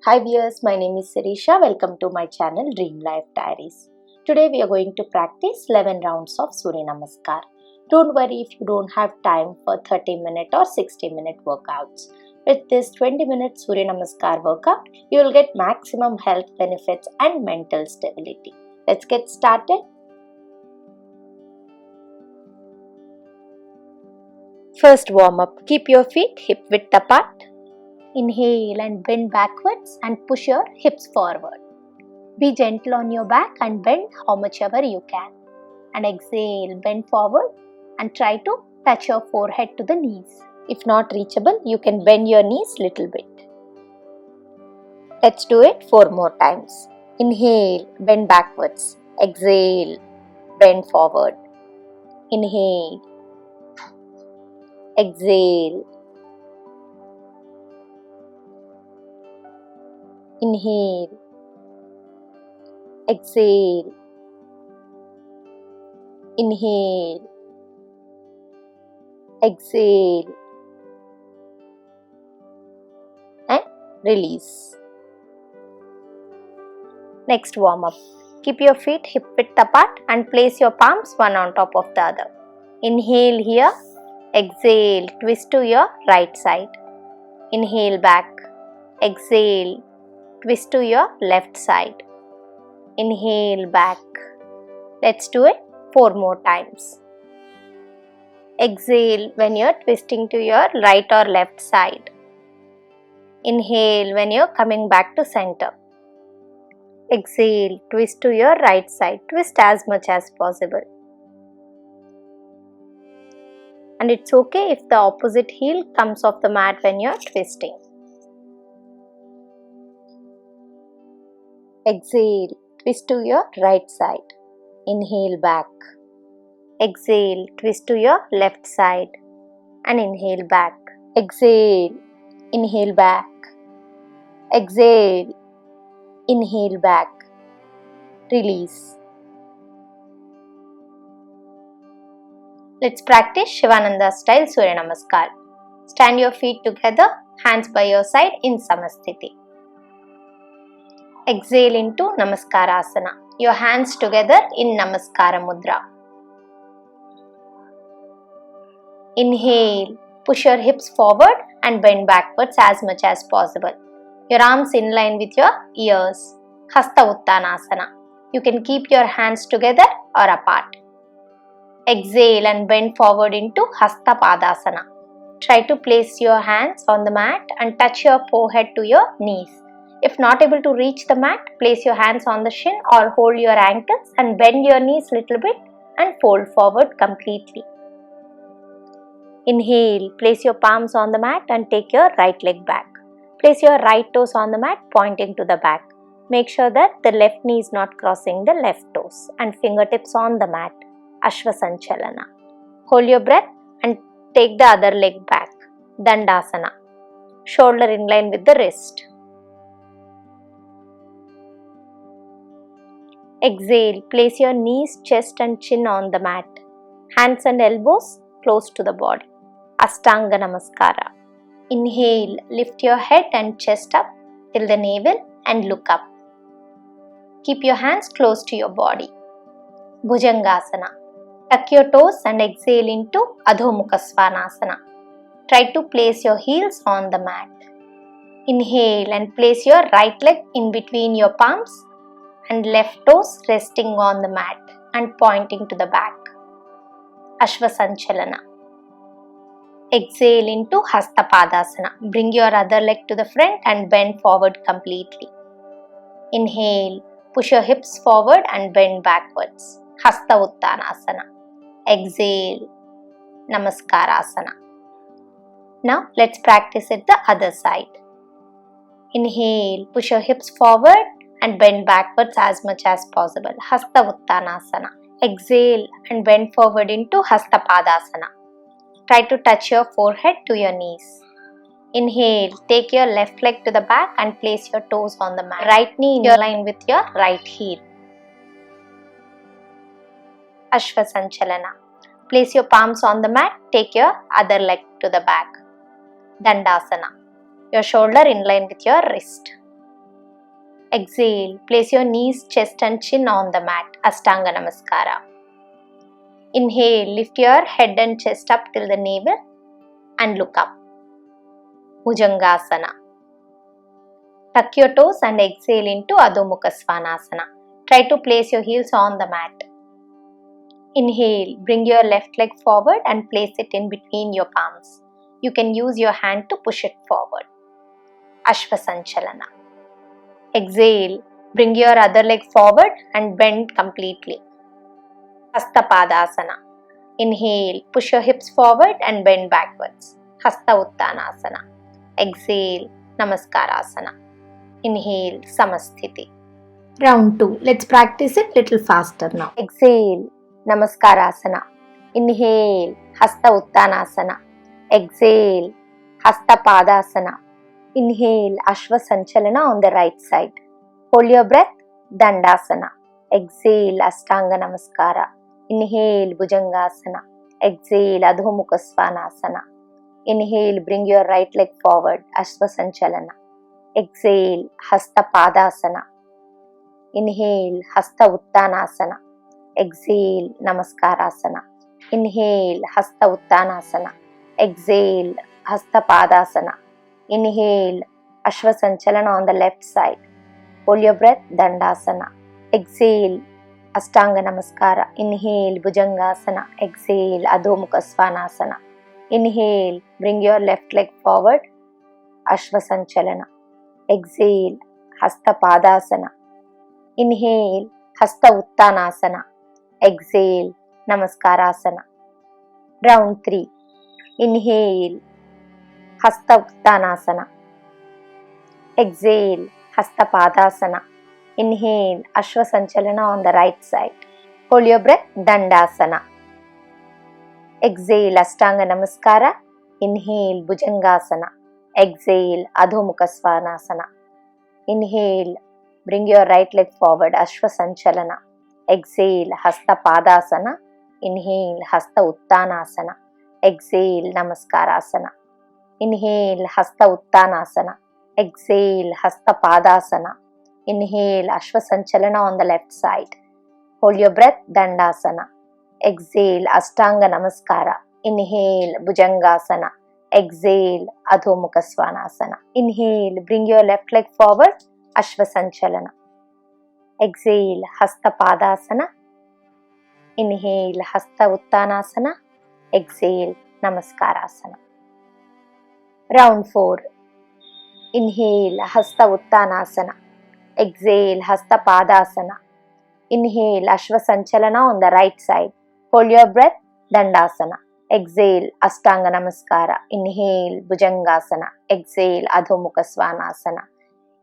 Hi viewers, my name is Sirisha. Welcome to my channel Dream Life Diaries. Today we are going to practice 11 rounds of Surya Namaskar. Don't worry if you don't have time for 30-minute or 60-minute workouts. With this 20-minute Surya Namaskar workout, you will get maximum health benefits and mental stability. Let's get started. First warm up. Keep your feet hip width apart. Inhale and bend backwards and push your hips forward. Be gentle on your back and bend how much ever you can. And exhale, bend forward and try to touch your forehead to the knees. If not reachable, you can bend your knees little bit. Let's do it 4 more times. Inhale, bend backwards. Exhale, bend forward. Inhale. Exhale. Inhale. Exhale. Inhale. Exhale. And release. Next warm up. Keep your feet hip width apart and place your palms one on top of the other. Inhale here. Exhale. Twist to your right side. Inhale back. Exhale. Twist to your left side. Inhale back. Let's do it 4 more times. Exhale when you're twisting to your right or left side. Inhale when you're coming back to center. Exhale, twist to your right side. Twist as much as possible. And it's okay if the opposite heel comes off the mat when you're twisting. Exhale, twist to your right side. Inhale back. Exhale, twist to your left side. And inhale back. Exhale, inhale back. Exhale, inhale back. Release. Let's practice Shivananda style Surya Namaskar. Stand your feet together, hands by your side in Samasthiti. Exhale into Namaskarasana. Your hands together in Namaskara Mudra. Inhale, push your hips forward and bend backwards as much as possible. Your arms in line with your ears. Hasta Uttanasana. You can keep your hands together or apart. Exhale and bend forward into Hasta Padasana. Try to place your hands on the mat and touch your forehead to your knees. If not able to reach the mat, place your hands on the shin or hold your ankles and bend your knees little bit and fold forward completely. Inhale, place your palms on the mat and take your right leg back. Place your right toes on the mat pointing to the back. Make sure that the left knee is not crossing the left toes and fingertips on the mat. Ashvasanchalana. Hold your breath and take the other leg back. Dandasana. Shoulder in line with the wrist. Exhale, place your knees, chest and chin on the mat. Hands and elbows close to the body. Ashtanga Namaskara. Inhale, lift your head and chest up till the navel and look up. Keep your hands close to your body. Bhujangasana. Tuck your toes and exhale into Adho Mukha Svanasana. Try to place your heels on the mat. Inhale and place your right leg in between your palms and left toes resting on the mat and pointing to the back. Ashvasanchalana. Exhale into Hasta Padasana. Bring your other leg to the front and bend forward completely. Inhale, push your hips forward and bend backwards. Hasta Uttanasana. Exhale, Namaskarasana. Now let's practice it the other side. Inhale, push your hips forward and bend backwards as much as possible. Hasta Uttanasana. Exhale and bend forward into Hasta Padasana. Try to touch your forehead to your knees. Inhale, take your left leg to the back and place your toes on the mat. Right knee in line with your right heel. Ashvasanchalana. Place your palms on the mat, take your other leg to the back. Dandasana. Your shoulder in line with your wrist. Exhale, place your knees, chest and chin on the mat, Ashtanga Namaskara. Inhale, lift your head and chest up till the navel and look up, Bhujangasana. Tuck your toes and exhale into Adho Mukha Svanasana. Try to place your heels on the mat. Inhale, bring your left leg forward and place it in between your palms. You can use your hand to push it forward. Ashvasanchalana. Exhale, bring your other leg forward and bend completely. Hasta Padasana. Inhale, push your hips forward and bend backwards. Hasta Uttanasana. Exhale, Namaskarasana. Inhale, Samasthiti. Round 2. Let's practice it little faster now. Exhale, Namaskarasana. Inhale, Hasta Uttanasana. Exhale, Hasta Padasana. Inhale, Ashvasanchalana on the right side. Hold your breath, Dandasana. Exhale, Ashtanga Namaskara. Inhale, Bhujangasana. Exhale, Adho Mukha Svanasana. Inhale, bring your right leg forward, Ashvasanchalana. Exhale, Hasta Padasana. Inhale, Hasta Uttanasana. Exhale, Namaskarasana. Inhale, Hasta Uttanasana. Exhale, Hasta Padasana. Inhale, Ashvasanchalana on the left side. Hold your breath, Dandasana. Exhale, Ashtanga Namaskara. Inhale, Bhujangasana. Exhale, Adho Mukha Svanasana. Inhale, bring your left leg forward, Ashvasanchalana. Exhale, Hasta Padasana. Inhale, Hasta Uttanasana. Exhale, Namaskarasana. Round 3. Inhale, Hasta Uttanasana. Exhale, Hasta Padasana. Inhale, Ashvasanchalana on the right side. Hold your breath, Dandasana. Exhale, Ashtanga Namaskara. Inhale, Bhujangasana. Exhale, Adho Mukha Svanasana. Inhale, bring your right leg forward, Ashvasanchalana. Exhale, Hasta Padasana. Inhale, Hasta Uttanasana. Exhale, Namaskarasana. Inhale, Hasta Uttanasana. Exhale, Hasta Padasana. Inhale, Ashvasanchalana on the left side. Hold your breath, Dandasana. Exhale, Ashtanga Namaskara. Inhale, Bhujangasana. Exhale, Adho Mukha Svanasana. Inhale, bring your left leg forward, Ashvasanchalana. Exhale, Hasta Padasana. Inhale, Hasta Uttanasana. Exhale, Namaskarasana. Round 4. Inhale, Hasta Uttanasana. Exhale, Hasta Padasana. Inhale, Ashvasanchalana on the right side. Hold your breath, Dandasana. Exhale, Ashtanga Namaskara. Inhale, Bhujangasana. Exhale, Adho Mukha Svanasana.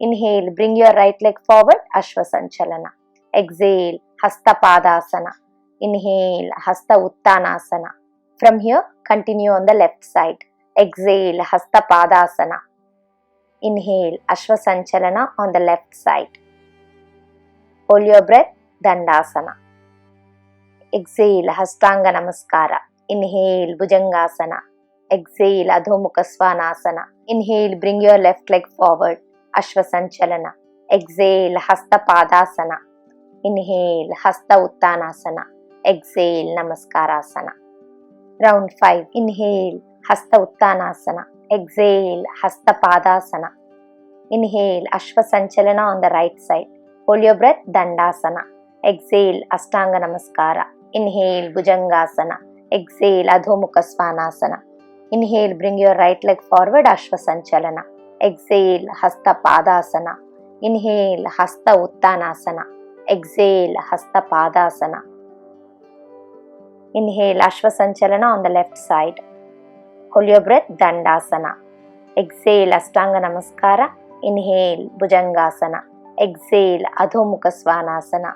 Inhale, bring your right leg forward, Ashvasanchalana. Exhale, Hasta Padasana. Inhale, Hasta Uttanasana. From here, continue on the left side. Exhale, Hasta Padasana. Inhale, Ashvasanchalana on the left side. Hold your breath, Dandasana. Exhale, Ashtanga Namaskara. Inhale, Bhujangasana. Exhale, Adho Mukha Svanasana. Inhale, bring your left leg forward, Ashvasanchalana. Exhale, Hasta Padasana. Inhale, Hasta Uttanasana. Exhale, Namaskarasana. Round 5. Inhale, Hasta Uttanasana. Exhale, Hasta Padasana. Inhale, Ashvasanchalana on the right side. Hold your breath, Dandasana. Exhale, Ashtanga Namaskara. Inhale, Bhujangasana. Exhale, Adho Mukha Svanasana. Inhale, bring your right leg forward, Ashvasanchalana. Exhale, Hasta Padasana. Inhale, Hasta Uttanasana. Exhale, Hasta Padasana. Inhale, Ashvasanchalana on the left side. Hold your breath, Dandasana. Exhale, Ashtanga Namaskara. Inhale, Bhujangasana. Exhale, Adho Mukha Svanasana.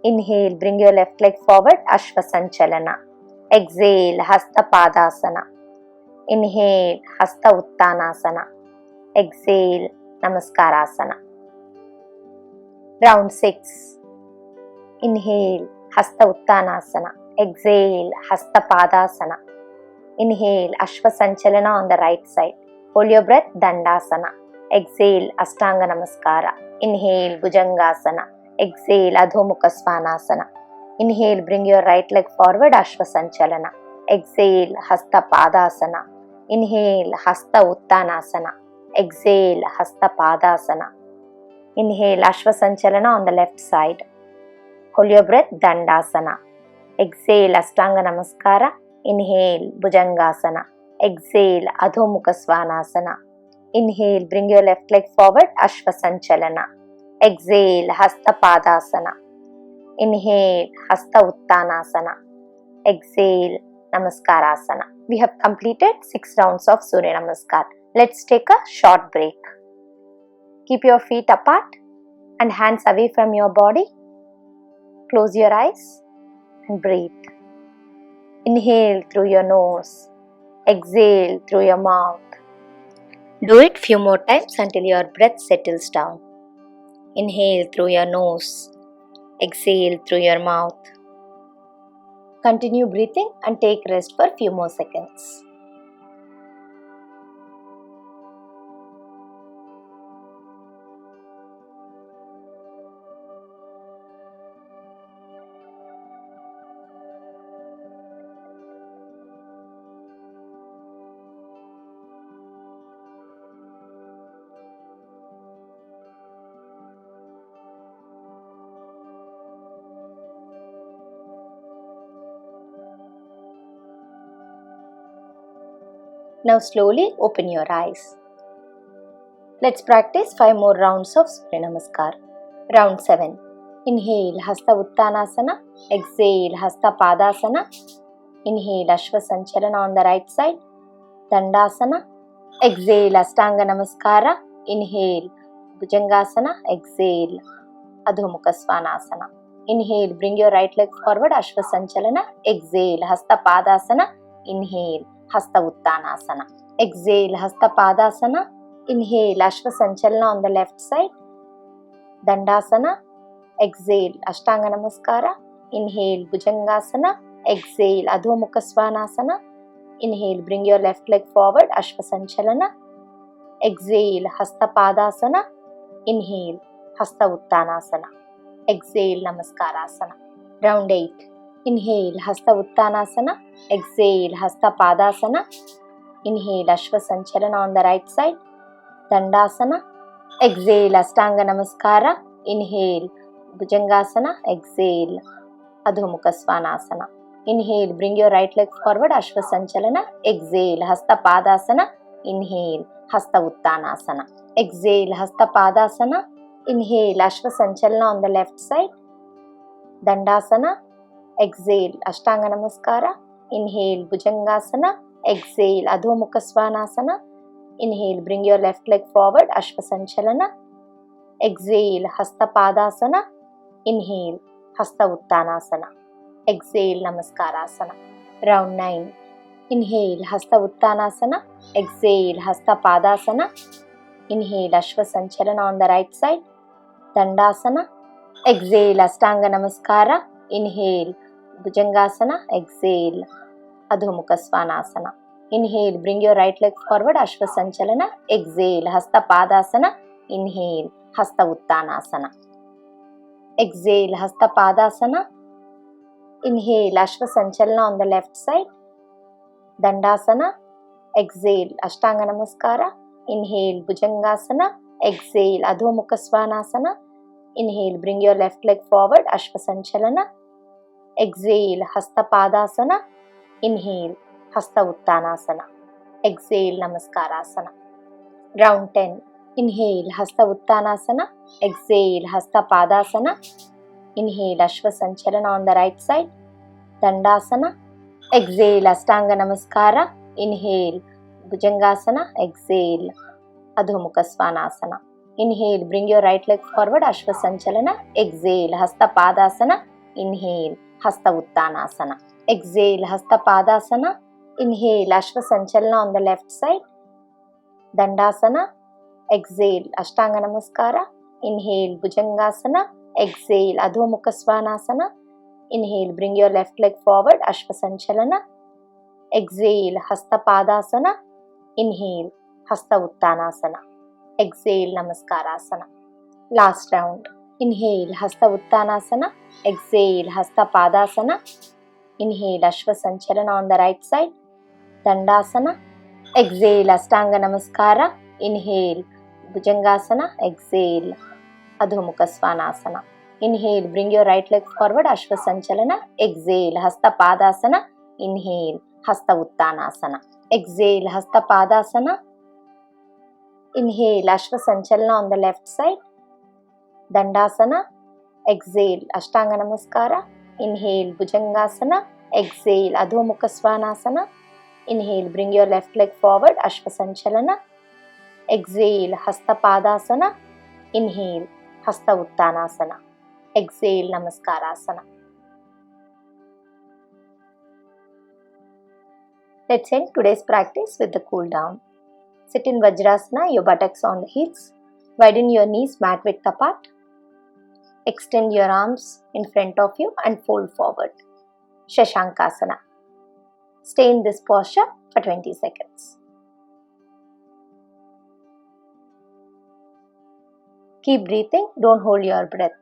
Inhale, bring your left leg forward, Ashvasanchalana. Exhale, Hasta Padasana. Inhale, Hasta Uttanasana. Exhale, Namaskarasana. Round 6. Inhale, Hasta Uttanasana. Exhale, Hasta Padasana. Inhale, Ashvasanchalana on the right side. Hold your breath, Dandasana. Exhale, Ashtanga Namaskara. Inhale, Bhujangasana. Exhale, Adho Mukha Svanasana. Inhale, bring your right leg forward, Ashwa Sanchalana. Exhale, Hasta Padasana. Inhale, Hasta Uttanasana. Exhale, Hasta Padasana. Inhale, Ashwa Sanchalana on the left side. Hold your breath, Dandasana. Exhale, Ashtanga Namaskara. Inhale, Bhujangasana. Exhale, Adho Mukha Svanasana. Inhale, bring your left leg forward, Ashwa Sanchalana. Exhale, Hasta Padasana. Inhale, Hasta Uttanasana. Exhale, Namaskarasana. We have completed 6 rounds of Surya Namaskar. Let's take a short break. Keep your feet apart and hands away from your body. Close your eyes and breathe. Inhale through your nose. Exhale through your mouth. Do it few more times until your breath settles down. Inhale through your nose. Exhale through your mouth. Continue breathing and take rest for few more seconds. Now slowly open your eyes. Let's practice 5 more rounds of Surya Namaskar. Round 7. Inhale, Hasta Uttanasana. Exhale, Hasta Padasana. Inhale, Ashwa Sanchalana on the right side. Dandasana. Exhale, Ashtanga Namaskara. Inhale, Bhujangasana. Exhale, Adho Mukha Svanasana. Inhale, bring your right leg forward, Ashwa Sanchalana. Exhale, Hasta Padasana. Inhale, Hasta Uttanasana. Exhale, Hasta Padasana. Inhale, Ashwa Sanchalana on the left side. Dandasana. Exhale, Ashtanga Namaskara. Inhale, Bhujangasana. Exhale, Adho Mukha Svanasana. Inhale, bring your left leg forward, Ashwa Sanchalana. Exhale, Hasta Padasana. Inhale, Hasta Uttanasana. Exhale, Namaskarasana. Round 8. Inhale, Hasta Uttanasana. Exhale, Hasta Padasana. Inhale, Ashwa Sanchalana on the right side. Dandasana. Exhale, Ashtanga Namaskara. Inhale, Bhujangasana. Exhale, Adho Mukha Svanasana. Inhale, bring your right leg forward, Ashwa Sanchalana. Exhale, Hasta Padasana. Inhale, Hasta Uttanasana. Exhale, Hasta Padasana. Inhale, Ashwa Sanchalana on the left side. Dandasana. Exhale, Ashtanga Namaskara. Inhale, Bhujangasana. Exhale, Adho Mukha Svanasana. Inhale, bring your left leg forward, Ashwa Sanchalana. Exhale, Hasta Padasana. Inhale, Hasta Uttanasana. Exhale, Namaskarasana. Round 9. Inhale, Hasta Uttanasana. Exhale, Hasta Padasana. Inhale, Ashwa Sanchalana on the right side. Dandasana. Exhale, Ashtanga Namaskara. Inhale, Bhujangasana. Exhale, Adho Mukha Svanasana. Inhale, bring your right leg forward, Ashwa Sanchalana. Exhale, Hasta Padasana. Inhale, Hasta Uttanasana. Exhale, Hasta Padasana. Inhale, Ashwa Sanchalana on the left side. Dandasana. Exhale, Ashtanga Namaskara. Inhale, Bhujangasana. Exhale, Adho Mukha Svanasana. Inhale, bring your left leg forward, Ashwa Sanchalana. Exhale, Hasta Padasana. Inhale, Hasta Uttanasana. Exhale, Namaskarasana. Round 10. Inhale, Hasta Uttanasana. Exhale, Hasta Padasana. Inhale, Ashwa Sanchalana on the right side. Dandasana. Exhale, Ashtanga Namaskara. Inhale, Bhujangasana. Exhale, Adho Mukha Svanasana. Inhale, bring your right leg forward, Ashwa Sanchalana. Exhale, Hasta Padasana. Inhale, Hasta Uttanasana. Exhale, Hasta Padasana. Inhale, Ashwa Sanchalana on the left side. Dandasana. Exhale, Ashtanga Namaskara. Inhale, Bhujangasana. Exhale, Adho Mukha Svanasana. Inhale, bring your left leg forward, Ashwa Sanchalana. Exhale, Hasta Padasana. Inhale, Hasta Uttanasana. Exhale, Namaskarasana. Last round. Inhale Hasta Uttanasana. Exhale Hasta Padasana. Inhale Ashwa Sanchalana on the right side. Dandasana. Exhale Ashtanga Namaskara. Inhale Bhujangasana. Exhale Adho Mukha Svanasana. Inhale, bring your right leg forward, Ashwa Sanchalana. Exhale, Hasta Padasana. Inhale, Hasta Uttanasana. Exhale, Hasta Padasana. Inhale, Ashwa Sanchalana on the left side. Dandasana. Exhale, Ashtanga Namaskara. Inhale, Bhujangasana. Exhale, Adho Mukha Svanasana. Inhale, bring your left leg forward, Ashwa Sanchalana. Exhale, Hasta Padasana. Inhale, Hasta Uttanasana. Exhale, Namaskarasana. Let's end today's practice with the cool down. Sit in Vajrasana, your buttocks on the heels. Widen your knees mat width apart. Extend your arms in front of you and fold forward. Shashankasana. Stay in this posture for 20 seconds. Keep breathing, don't hold your breath.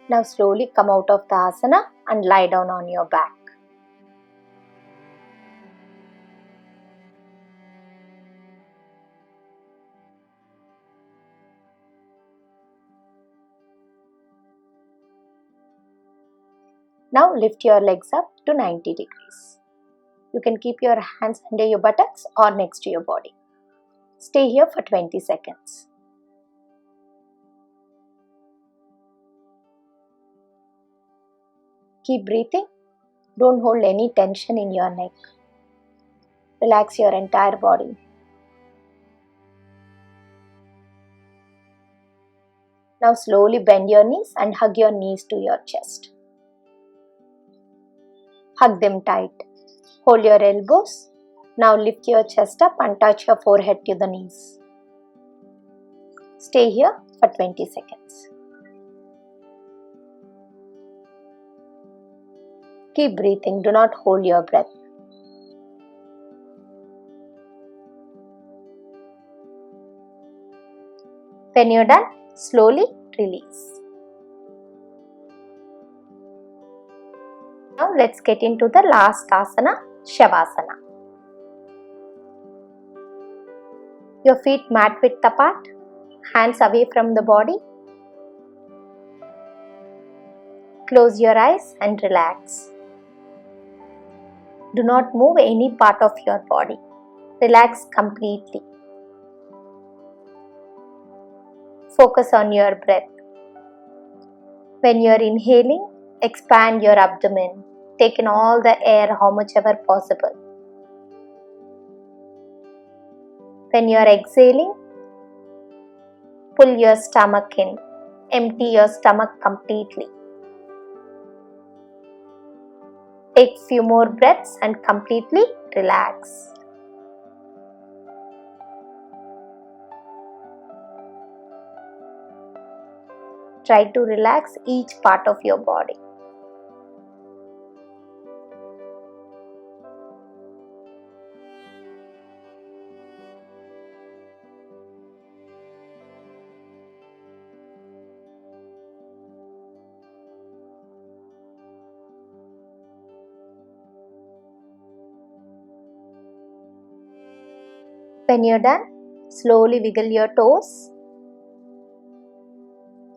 Now slowly come out of the asana and lie down on your back. Now lift your legs up to 90 degrees. You can keep your hands under your buttocks or next to your body. Stay here for 20 seconds. Keep breathing. Don't hold any tension in your neck. Relax your entire body. Now slowly bend your knees and hug your knees to your chest. Hug them tight. Hold your elbows. Now lift your chest up and touch your forehead to the knees. Stay here for 20 seconds. Keep breathing. Do not hold your breath. When you're done, slowly release. Now let's get into the last asana, Shavasana. Your feet mat width apart, hands away from the body. Close your eyes and relax. Do not move any part of your body. Relax completely. Focus on your breath. When you are inhaling, expand your abdomen. Take in all the air how much ever possible. When you are exhaling, pull your stomach in. Empty your stomach completely. Take few more breaths and completely relax. Try to relax each part of your body. When you're done, slowly wiggle your toes,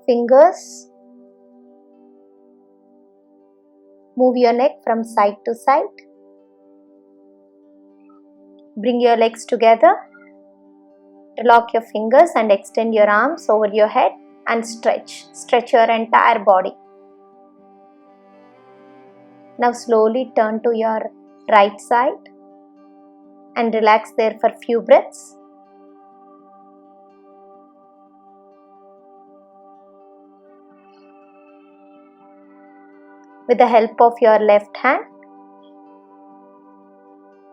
fingers. Move your neck from side to side. Bring your legs together. Lock your fingers and extend your arms over your head and stretch. Stretch your entire body. Now slowly turn to your right side and relax there for few breaths. With the help of your left hand,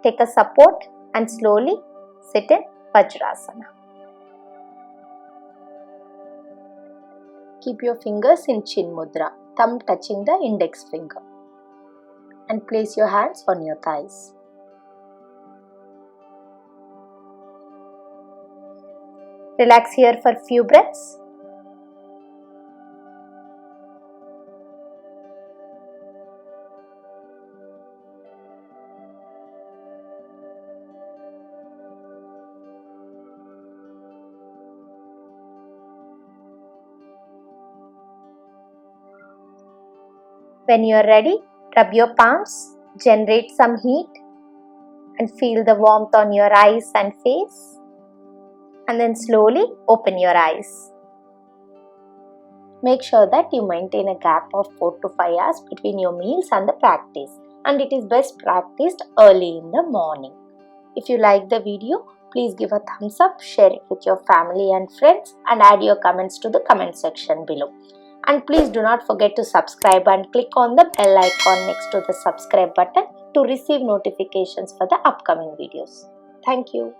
take a support and slowly sit in Vajrasana. Keep your fingers in Chin Mudra, thumb touching the index finger. And place your hands on your thighs. Relax here for few breaths. When you are ready, rub your palms, generate some heat and feel the warmth on your eyes and face. And then slowly open your eyes. Make sure that you maintain a gap of 4 to 5 hours between your meals and the practice, and it is best practiced early in the morning. If you like the video, please give a thumbs up, share it with your family and friends, and add your comments to the comment section below. And please do not forget to subscribe and click on the bell icon next to the subscribe button to receive notifications for the upcoming videos. Thank you.